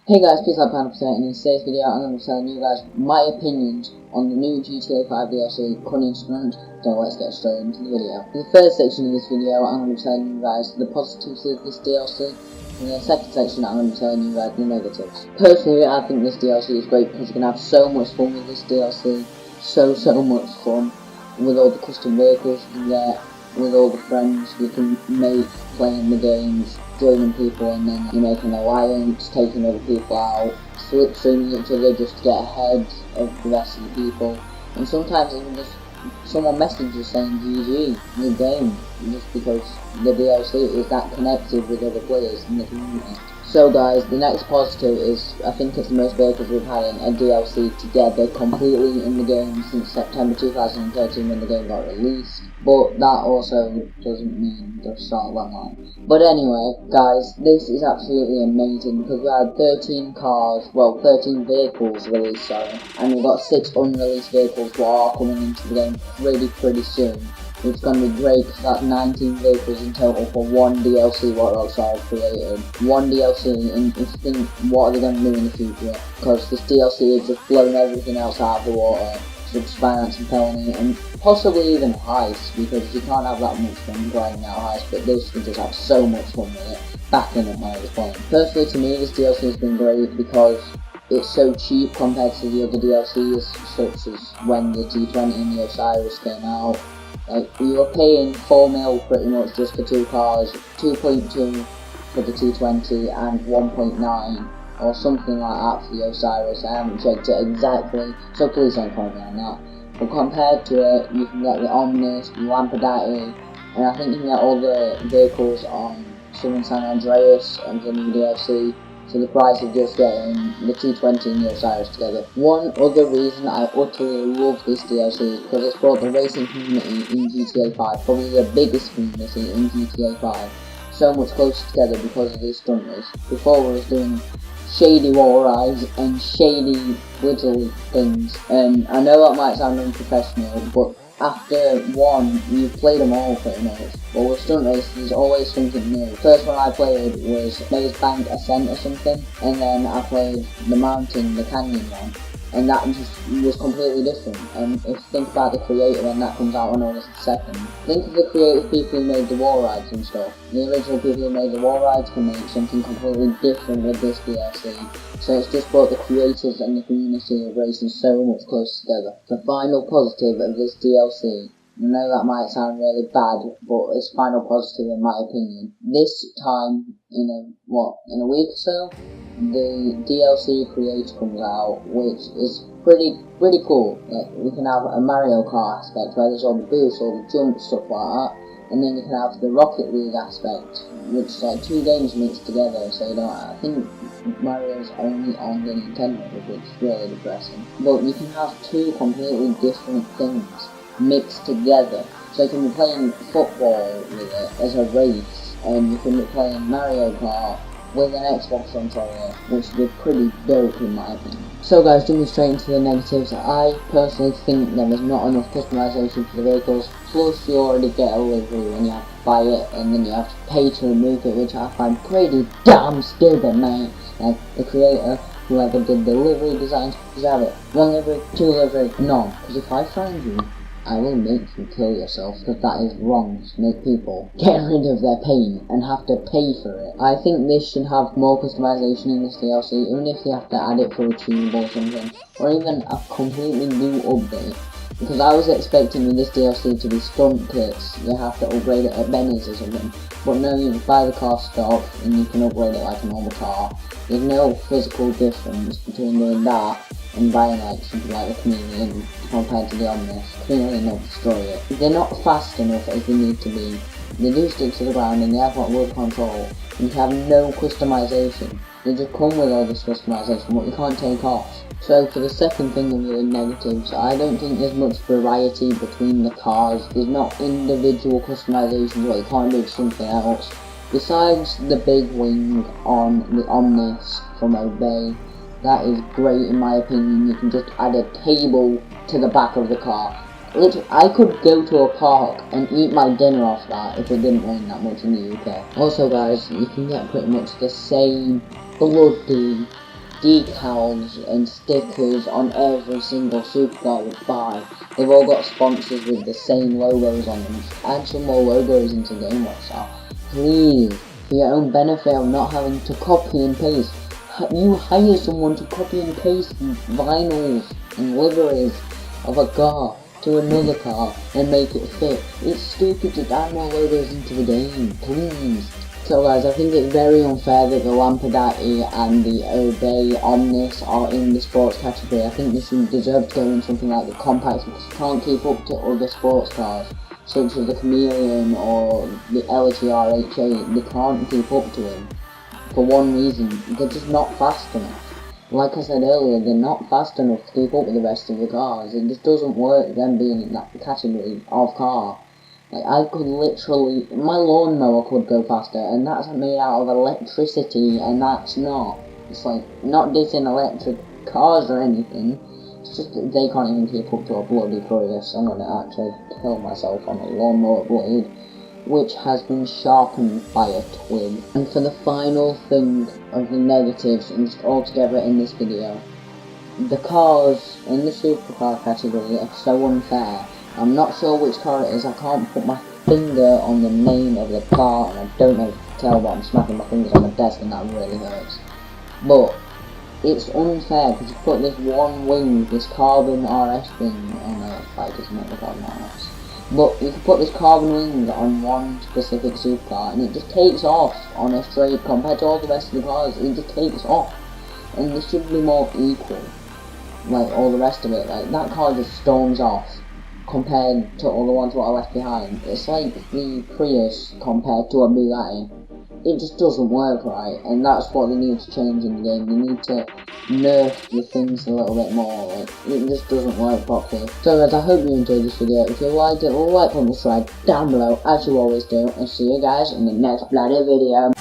Hey guys, peace out Panda Percent. In today's video I'm going to be telling you guys my opinions on the new GTA 5 DLC, Cunning Stunts. So let's get straight into the video. In the first section of this video I'm going to be telling you guys the positives of this DLC. In the second section I'm going to be telling you guys the negatives. Personally I think this DLC is great because you can have so much fun with this DLC. So much fun with all the custom vehicles you can get, with all the friends you can make playing the games, joining people, and then you make an alliance, taking other people out, slipstreaming each other just to get ahead of the rest of the people, and sometimes even just someone messages saying GG, new game, just because the DLC is that connected with other players in the community. So guys, the next positive is, I think it's the most vehicles we've had in a DLC together completely in the game since September 2013 when the game got released, but that also doesn't mean the start of online. But anyway, guys, this is absolutely amazing because we had 13 vehicles released, and we've got 6 unreleased vehicles that are coming into the game pretty soon. It's going to be great because that's 19 vehicles in total for one DLC what Rockstar created. One DLC, and if you think, what are they going to do in the future? Because this DLC has just blown everything else out of the water. Such finance and felony, and possibly even heist, because you can't have that much fun grinding out heist, but this you just have so much fun with it, backing up my other point. Personally to me, this DLC has been great because it's so cheap compared to the other DLCs, such as when the T20 and the Osiris came out. Like, you were paying 4 mil pretty much just for 2 cars, 2.2 for the T20 and 1.9 or something like that for the Osiris. I haven't checked it exactly, so please don't quote me on that. But compared to it, you can get the Omnis, the Lampadati, and I think you can get all the vehicles on Southern San Andreas and the new DLC. So the price of just getting the T20 and the Osiris together. One other reason I utterly love this DLC is because it's brought the racing community in GTA 5, probably the biggest community in GTA 5, so much closer together because of these stunt race. Before we was doing shady wall rides and shady little things, and I know that might sound unprofessional, but after one, you've played them all pretty much. But with stunt races, there's always something new. First one I played was Maze Bank Ascent or something, and then I played the mountain, the canyon one, and that just was completely different. And if you think about the creator when that comes out on August 2nd, think of the creative people who made the wall rides and stuff. The original people who made the wall rides can make something completely different with this DLC. So it's just brought the creators and the community of racing so much closer together. The final positive of this DLC, I know that might sound really bad, but it's final positive in my opinion. This time, in a week or so, the DLC creator comes out, which is pretty cool. Like, we can have a Mario Kart aspect where there's all the boosts, all the jumps, stuff like that. And then you can have the Rocket League aspect, which is like 2 games mixed together, so you don't, I think Mario's only on the Nintendo, which is really depressing. But you can have 2 completely different things mixed together. So you can be playing football with it as a race, and you can be playing Mario Kart with an Xbox controller, which would be pretty dope in my opinion. So guys, jumping straight into the negatives, I personally think there is not enough customization for the vehicles, plus you already get a livery when you have to buy it, and then you have to pay to remove it, which I find pretty damn stupid, mate. Like, the creator, whoever did the livery designs, just have it. 1 livery, 2 livery, none. Because if I find you, I will make you kill yourself, because that is wrong to make people get rid of their pain and have to pay for it. I think this should have more customization in this DLC, even if you have to add it for a tunable or something, or even a completely new update. Because I was expecting with this DLC to be stunt kits, you have to upgrade it at Benny's or something, but no, you just buy the car stock and you can upgrade it like a normal car. There's no physical difference between doing that and buying like something like the Chameleon compared to the Omnis. Chameleon will destroy it. They're not fast enough as they need to be. They do stick to the ground and they have got good control, and you have no customization. They just come with all this customization, but you can't take off. So for the second thing of the negatives, I don't think there's much variety between the cars. There's not individual customizations where you can't do something else. Besides the big wing on the Omnis from Obey, that is great in my opinion. You can just add a table to the back of the car. Literally, I could go to a park and eat my dinner off that if it didn't rain that much in the UK. Also guys, you can get pretty much the same bloody decals and stickers on every single supercar you buy. They've all got sponsors with the same logos on them. Add some more logos into the game, Rockstar. Please, for your own benefit of not having to copy and paste. You hire someone to copy and paste vinyls and liveries of a car to another car and make it fit. It's stupid to add more logos into the game, please. So guys, I think it's very unfair that the Lampadati and the Obey Omnis are in the sports category. I think they should deserve to go in something like the compacts because you can't keep up to other sports cars, such as the Chameleon or the LTR H8. They can't keep up to him for one reason: they're just not fast enough. Like I said earlier, they're not fast enough to keep up with the rest of the cars. It just doesn't work, them being in that category of car. Like, I could literally, my lawnmower could go faster, and that's made out of electricity, and that's not. It's like, not dissing electric cars or anything, it's just that they can't even keep up to a bloody Prius. I'm gonna actually kill myself on a lawnmower blade, which has been sharpened by a twig. And for the final thing of the negatives, and just altogether in this video, the cars in the supercar category are so unfair. I'm not sure which car it is. I can't put my finger on the name of the car, and I don't know if you can tell, but I'm smacking my fingers on the desk and that really hurts. But it's unfair because you put this one wing, this carbon RS wing, oh no, like it's not the carbon RS, but you can put this carbon wing on one specific supercar and it just takes off on a straight compared to all the rest of the cars. It just takes off, and this should be more equal, like all the rest of it. Like, that car just storms off compared to all the ones that are left behind. It's like the Prius compared to a Bugatti. It just doesn't work right, and that's what they need to change in the game. They need to nerf the things a little bit more. Like, it just doesn't work properly. So guys, I hope you enjoyed this video. If you liked it, like, comment, subscribe down below as you always do, and see you guys in the next bloody video.